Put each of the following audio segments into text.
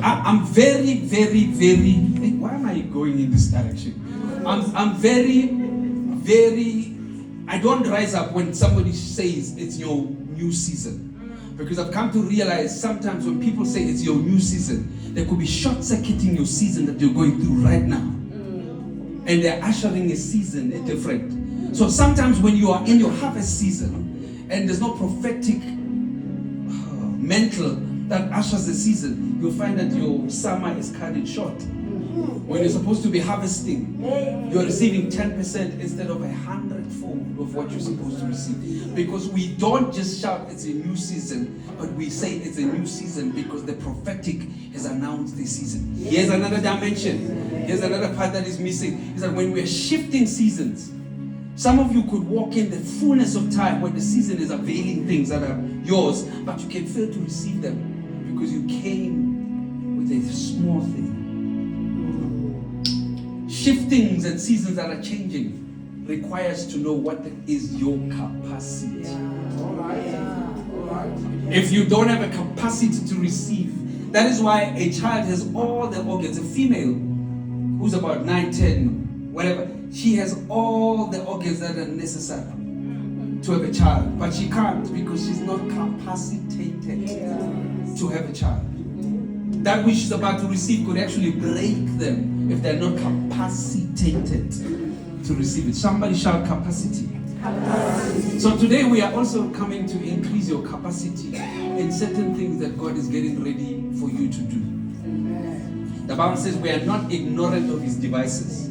I'm very, very, very, why am I going in this direction? I'm very, very, I don't rise up when somebody says it's your new season. Because I've come to realize sometimes when people say it's your new season, they could be short-circuiting your season that you're going through right now. And they're ushering a season, a different. So sometimes when you are in your harvest season and there's no prophetic mantle that ushers the season, you'll find that your summer is cut it short. When you're supposed to be harvesting, you're receiving 10% instead of 100-fold of what you're supposed to receive. Because we don't just shout it's a new season, but we say it's a new season because the prophetic has announced the season. Here's another dimension. Here's another part that is missing. Is that when we're shifting seasons, some of you could walk in the fullness of time when the season is availing things that are yours, but you can fail to receive them because you came with a small thing. Shiftings and seasons that are changing requires to know what is your capacity. If you don't have a capacity to receive, that is why a child has all the organs. A female who's about 9, 10, whatever, she has all the organs that are necessary to have a child, but she can't because she's not capacitated to have a child. That which she's about to receive could actually break them if they're not capacitated to receive it. Somebody shout capacity. So today we are also coming to increase your capacity in certain things that God is getting ready for you to do. The Bible says we are not ignorant of his devices.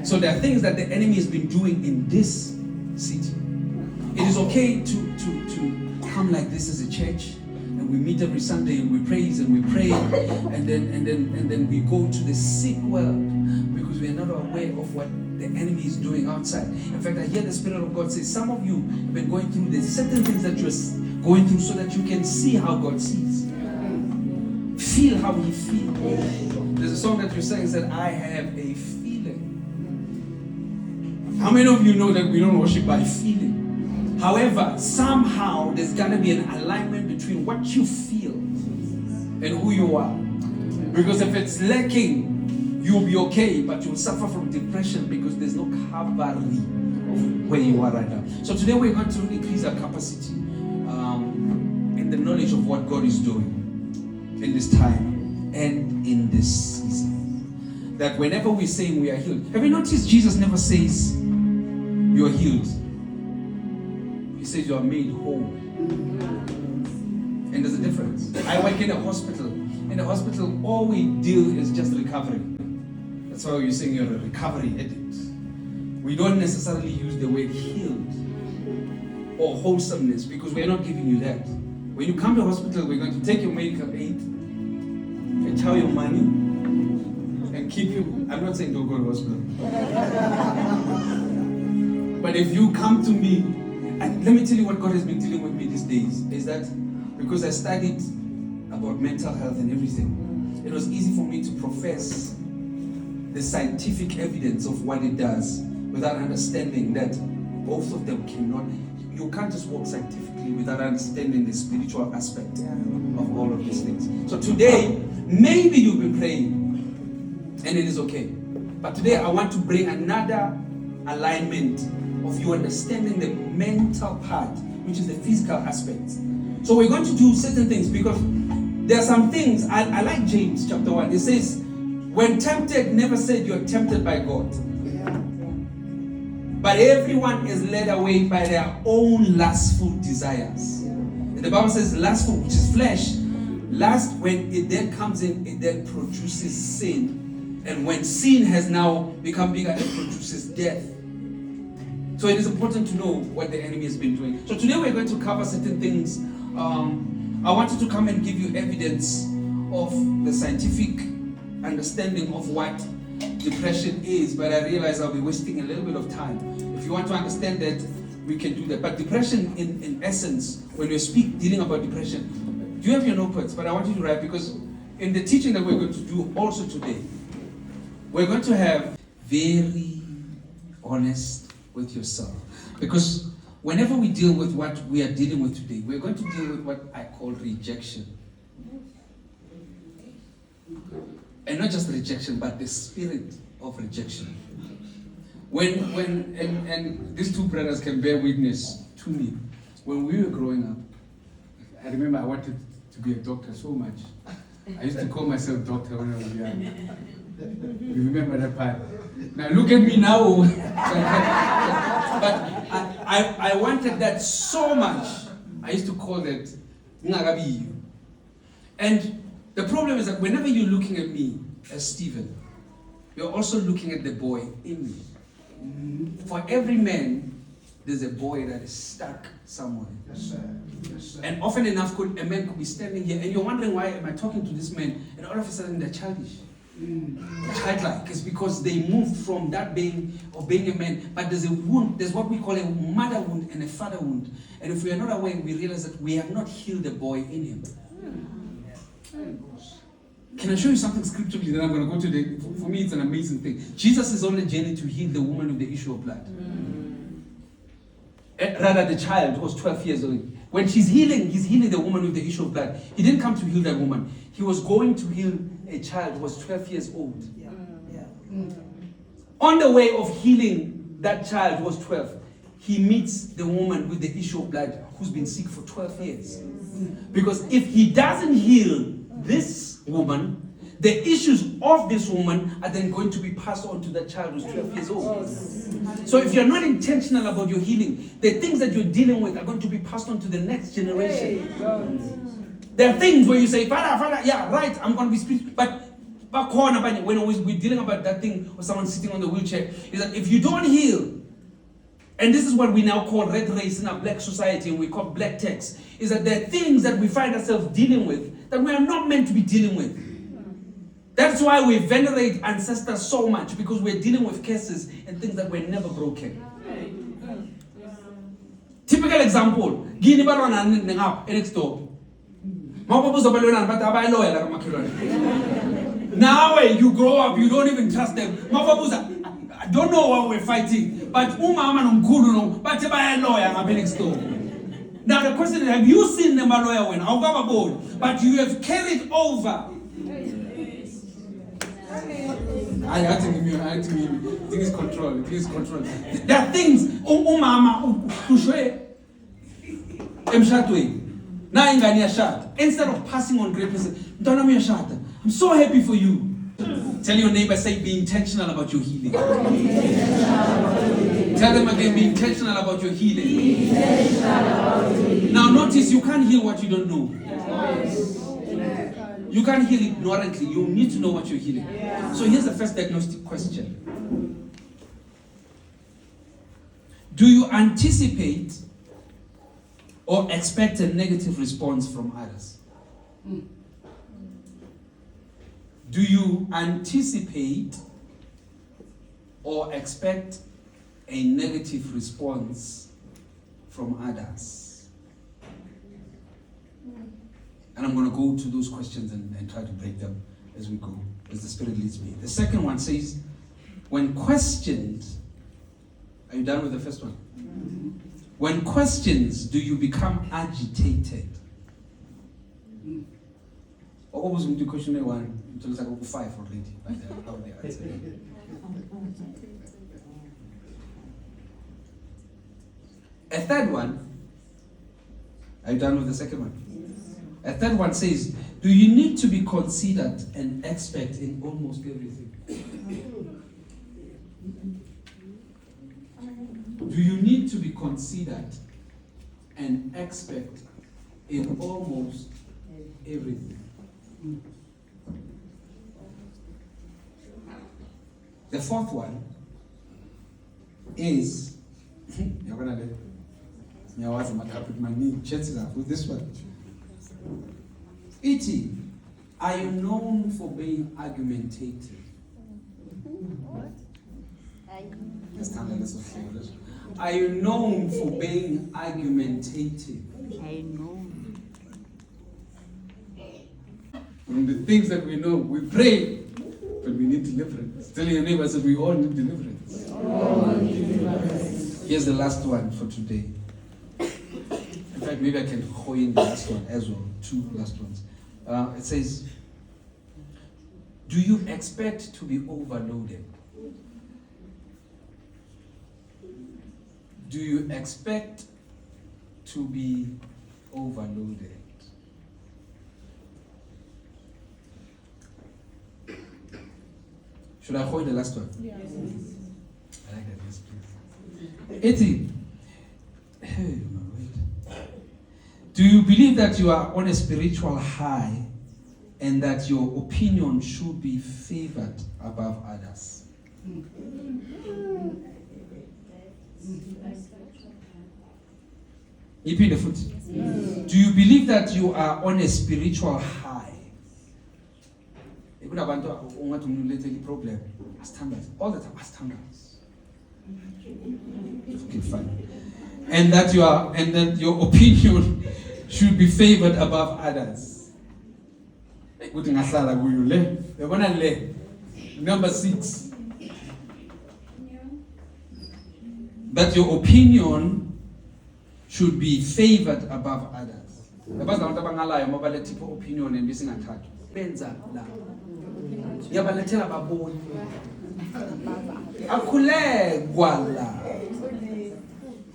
So there are things that the enemy has been doing in this city. It is okay to come like this as a church. And we meet every Sunday and we praise and we pray and then we go to the sick world because we are not aware of what the enemy is doing outside. In fact, I hear the Spirit of God say, some of you have been going through the certain things that you're going through so that you can see how God sees. Feel how he feels. There's a song that you're saying that I have a feeling. How many of you know that we don't worship by feeling? However, somehow there's going to be an alignment between what you feel and who you are. Because if it's lacking, you'll be okay, but you'll suffer from depression because there's no cavalry of where you are right now. So today we're going to increase our capacity in the knowledge of what God is doing in this time and in this season. That whenever we say we are healed, have you noticed Jesus never says you are healed? He says you are made whole. And there's a difference. I work in a hospital. In a hospital, all we deal is just recovery. That's why you're saying you're a recovery addict. We don't necessarily use the word healed or wholesomeness because we're not giving you that. When you come to hospital, we're going to take your medical aid and tell your money and keep you. I'm not saying don't go to hospital. But if you come to me, and let me tell you what God has been dealing with me these days, is that because I studied about mental health and everything, it was easy for me to profess the scientific evidence of what it does without understanding that both of them cannot, you can't just walk scientifically without understanding the spiritual aspect of all of these things. So today, maybe you've been praying and it is okay. But today I want to bring another alignment of you understanding the mental part, which is the physical aspect. So we're going to do certain things because there are some things, I like James chapter 1. It says, when tempted, never said you're tempted by God. But everyone is led away by their own lustful desires. And the Bible says lustful, which is flesh. Lust, when it then comes in, it then produces sin. And when sin has now become bigger, it produces death. So it is important to know what the enemy has been doing. So today we're going to cover certain things. I wanted to come and give you evidence of the scientific understanding of what depression is, but I realize I'll be wasting a little bit of time. If you want to understand that, we can do that. But depression, in essence, when we speak dealing about depression, do you have your notepads? But I want you to write, because in the teaching that we're going to do also today, we're going to have very honest with yourself. Because whenever we deal with what we are dealing with today, we're going to deal with what I call rejection. And not just rejection, but the spirit of rejection. And these two brothers can bear witness to me. When we were growing up, I remember I wanted to be a doctor so much. I used to call myself doctor when I was young. You remember that part? Now look at me now. But I wanted that so much. I used to call that Ngagabi. And the problem is that whenever you're looking at me as Stephen, you're also looking at the boy in me. For every man, there's a boy that is stuck somewhere. Yes, sir. Yes, sir. And often enough, a man could be standing here, and you're wondering, why am I talking to this man? And all of a sudden, they're childish. Childlike. It's because they moved from that being a man. But there's a wound. There's what we call a mother wound and a father wound. And if we are not aware, we realize that we have not healed the boy in him. Can I show you something scripturally? Then I'm going to go to for me, it's an amazing thing. Jesus is on a journey to heal the woman with the issue of blood. Rather, the child who was 12 years old. When he's healing the woman with the issue of blood. He didn't come to heal that woman. He was going to heal a child who was 12 years old. On the way of healing that child who was 12, he meets the woman with the issue of blood who's been sick for 12 years. Because if he doesn't heal this woman, the issues of this woman are then going to be passed on to that child who's 12 years old. So if you're not intentional about your healing, the things that you're dealing with are going to be passed on to the next generation. There are things where you say, Father, yeah, right, I'm going to be spiritual. But when we're dealing about that thing or someone sitting on the wheelchair, is that if you don't heal, and this is what we now call red race in our black society, and we call black text, is that there are things that we find ourselves dealing with that we are not meant to be dealing with. That's why we venerate ancestors so much, because we're dealing with curses and things that were never broken. Typical example, Gini barona next door. Now you grow up, you don't even trust them. I don't know why we're fighting, but next door. Now the question is, have you seen them lawyer when? But you have carried over. I had to give you. I think it's control. There are things. Instead of passing on greatness, I'm so happy for you. Tell your neighbor, say, be intentional about your healing. Tell them again, be intentional about your healing. Now notice, you can't heal what you don't know. You can't heal ignorantly. You need to know what you're healing. So here's the first diagnostic question. Do you anticipate or expect a negative response from others? Do you anticipate or expect a negative response from others? And I'm going to go to those questions and try to break them as we go, as the Spirit leads me. The second one says, when questioned, are you done with the first one? When questioned, do you become agitated? What was the question one? Until it's like 5 already. How they answer. A third one, are you done with the second one? A third one says, do you need to be considered an expert in almost everything? Do you need to be considered an expert in almost everything? The fourth one is, you're going to chances are with this one. E.T., are you known for being argumentative? Are you known for being argumentative? I know. From the things that we know, we pray, but we need deliverance. Tell your neighbors that we all need deliverance. Here's the last one for today. In fact, maybe I can coin the last one as well. 2 last ones. It says, Do you expect to be overloaded? Do you expect to be overloaded? Should I hold the last one? Yes. I like that. Yes, please. 80. Hey, wait. Do you believe that you are on a spiritual high and that your opinion should be favored above others? Repeat the foot. Do you believe that you are on a spiritual high? Problem. All the time, standards. Okay, fine. And that your opinion should be favored above others. Number 6. That your opinion should be favored above others. Opinion and missing attack. Yabalethela baboni akhulekwa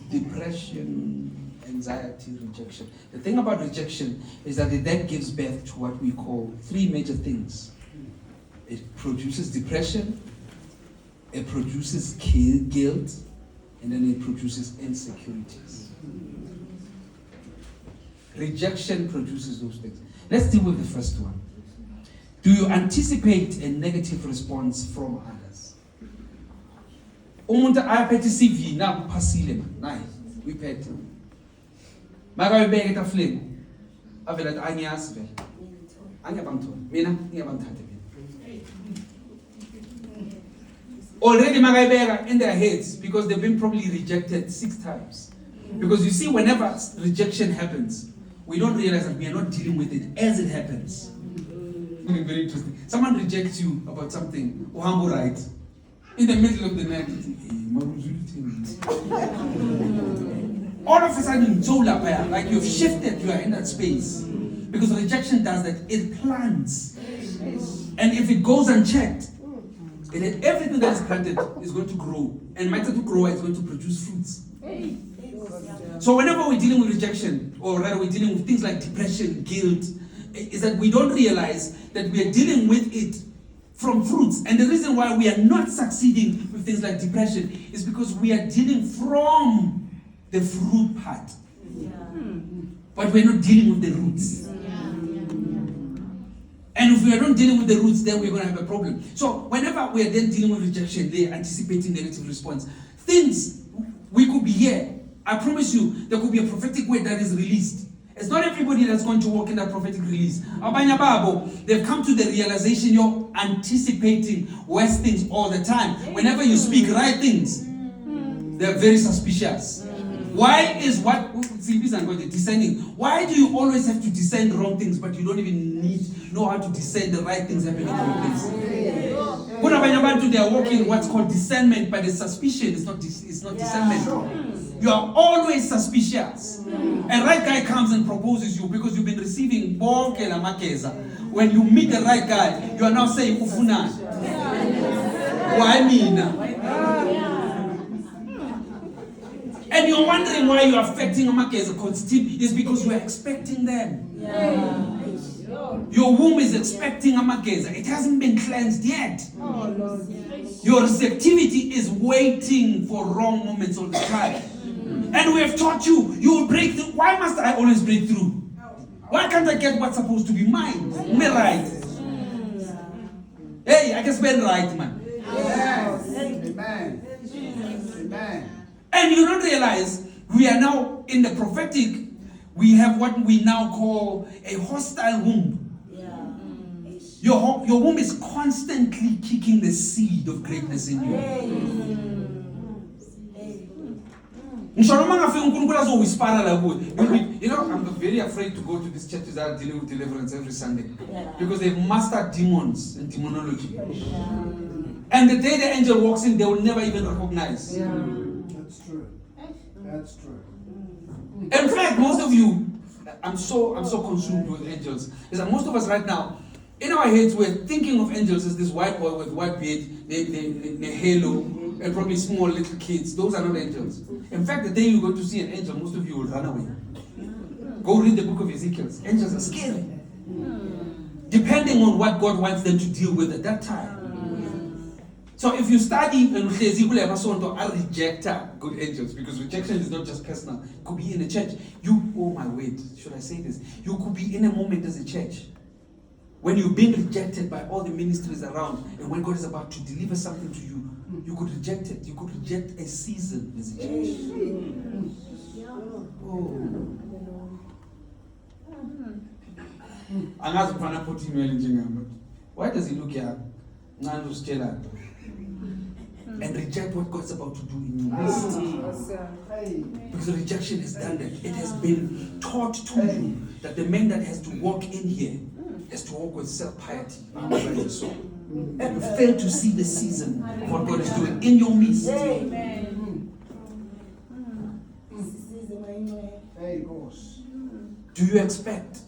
depression, anxiety, rejection. The thing about rejection is that it then gives birth to what we call 3 major things. It produces depression, it produces guilt, and then it produces insecurities. Rejection produces those things. Let's deal with the first one. Do you anticipate a negative response from others? Umuntu ayaphethe CV na kuphasile man. Nayi, uyiphethe. Maka uyibeke etafuleni. Avela athi angiyazi vele. Angiyabangithola. Mina ngiyabangithathe mina. Already maka uyibeka in their heads because they've been probably rejected 6 times. Because you see, whenever rejection happens, we don't realize that we are not dealing with it as it happens. Very interesting. Someone rejects you about something, Ohambo right, in the middle of the night. All of a sudden, like you've shifted, you are in that space. Because rejection does that, it plants. And if it goes unchecked, everything that is planted is going to grow. And matter to grow, it's going to produce fruits. So whenever we're dealing with rejection, or rather we're dealing with things like depression, guilt, is that we don't realize that we are dealing with it from fruits. And the reason why we are not succeeding with things like depression is because we are dealing from the fruit part. Yeah. But we're not dealing with the roots. And if we are not dealing with the roots, then we're going to have a problem. So whenever we are then dealing with rejection, they're anticipating negative response. Things, we could be here. I promise you, there could be a prophetic word that is released. It's not everybody that's going to walk in that prophetic release. Abanya Babo, they've come to the realization you're anticipating worse things all the time. Whenever you speak right things, they're very suspicious. Why is discerning? Why do you always have to discern wrong things, but you don't even know how to discern the right things happening in your place? When they are walking what's called discernment, but the suspicion is not discernment. You are always suspicious. A right guy comes and proposes you because you've been receiving bonke la makeza. When you meet the right guy, you are now saying ufuna. Why me? And you're wondering why you're affecting a makeza constitute is because you are expecting them. Your womb is expecting a makeza. It hasn't been cleansed yet. Your receptivity is waiting for wrong moments all the time. And we have taught you, you will break through. Why must I always break through? Why can't I get what's supposed to be mine? Me right. Hey, I just went right, man. Yes. Amen. Amen. And you don't realize we are now in the prophetic. We have what we now call a hostile womb. Your womb is constantly kicking the seed of greatness in you. You know, I'm very afraid to go to these churches that are dealing with deliverance every Sunday. Because they've mastered demons and demonology. And the day the angel walks in, they will never even recognize. That's true. That's true. In fact, most of you, I'm so consumed with angels, is that most of us right now, In our heads, we're thinking of angels as this white boy with white beard, the halo, and probably small little kids. Those are not angels. In fact, the day you go to see an angel, most of you will run away. Go read the book of Ezekiel. Angels are scary. Depending on what God wants them to deal with at that time. So if you study and I reject good angels, because rejection is not just personal. It could be in a church. Oh my word, should I say this? You could be in a moment as a church when you're being rejected by all the ministries around, and when God is about to deliver something to you, you could reject it. You could reject a season as a church. Why does he look here? And reject what God's about to do in your midst. Because the rejection has done that. It has been taught to you that the man that has to walk in here has to walk with self-piety. And you fail to see the season of what God is doing in your midst. Do you expect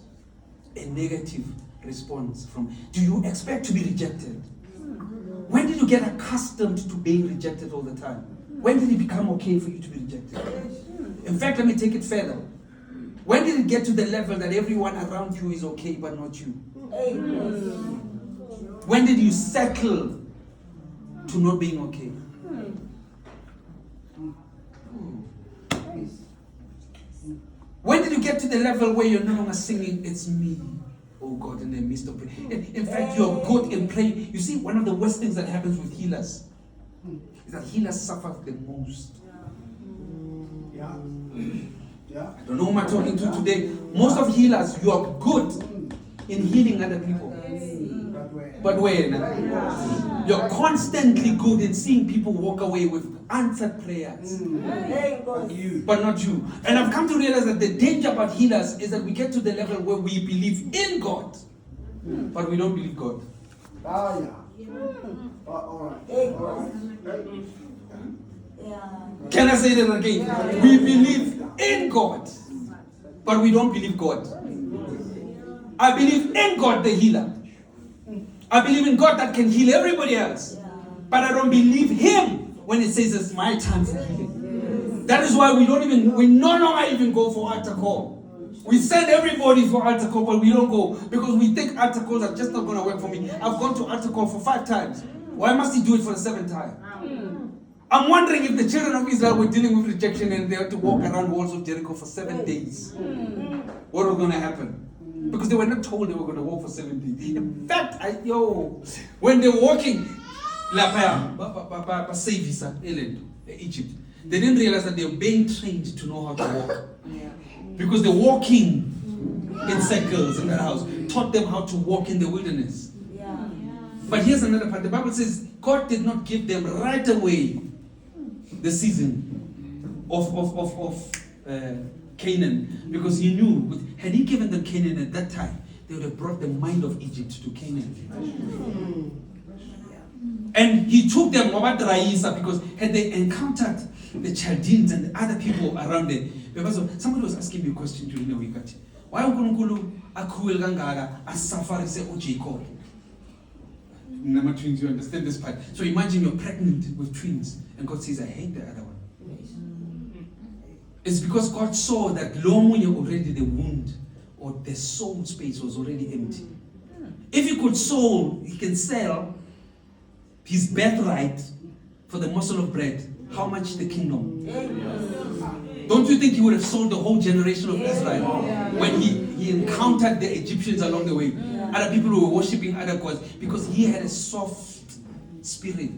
a negative response do you expect to be rejected? When did you get accustomed to being rejected all the time? When did it become okay for you to be rejected? In fact, let me take it further. When did it get to the level that everyone around you is okay but not you? When did you settle to not being okay? When did you get to the level where you're no longer singing, "It's me, oh God," in the midst of it? In fact, you're good in praying. You see, one of the worst things that happens with healers is that healers suffer the most. I don't know who I'm talking to today. Most of healers, you are good in healing other people. But when you're constantly good in seeing people walk away with answered prayers, but not you. And I've come to realize that the danger about healers is that we get to the level where we believe in God, but we don't believe God. Can I say that again? We believe in God, but we don't believe God. I believe in God, the healer. I believe in God that can heal everybody else. But I don't believe Him when it says it's my time for healing. That is why we no longer even go for altar call. We send everybody for altar call, but we don't go because we think altar calls are just not going to work for me. I've gone to altar call for 5 times. Why must He do it for the 7th time? I'm wondering if the children of Israel were dealing with rejection and they had to walk around walls of Jericho for 7 days. What was going to happen? Because they were not told they were going to walk for 7 days. In fact, when they're walking, Egypt, they didn't realize that they were being trained to know how to walk. Because the walking in circles in that house taught them how to walk in the wilderness. But here's another part. The Bible says God did not give them right away the season of Canaan, because He knew, had He given them Canaan at that time, they would have brought the mind of Egypt to Canaan. And He took them over to Raisa, because had they encountered the Chaldeans and the other people around there, because somebody was asking me a question during the week. Why uNkulunkulu akhuwele kangaka asafarise uJacob? Number twins, you understand this part. So imagine you're pregnant with twins, and God says, "I hate the other one." It's because God saw that already the wound or the soul space was already empty. If He could He can sell his birthright for the morsel of bread. How much the kingdom? Don't you think He would have sold the whole generation of Israel when he encountered the Egyptians along the way? Other people who were worshipping other gods, because He had a soft spirit.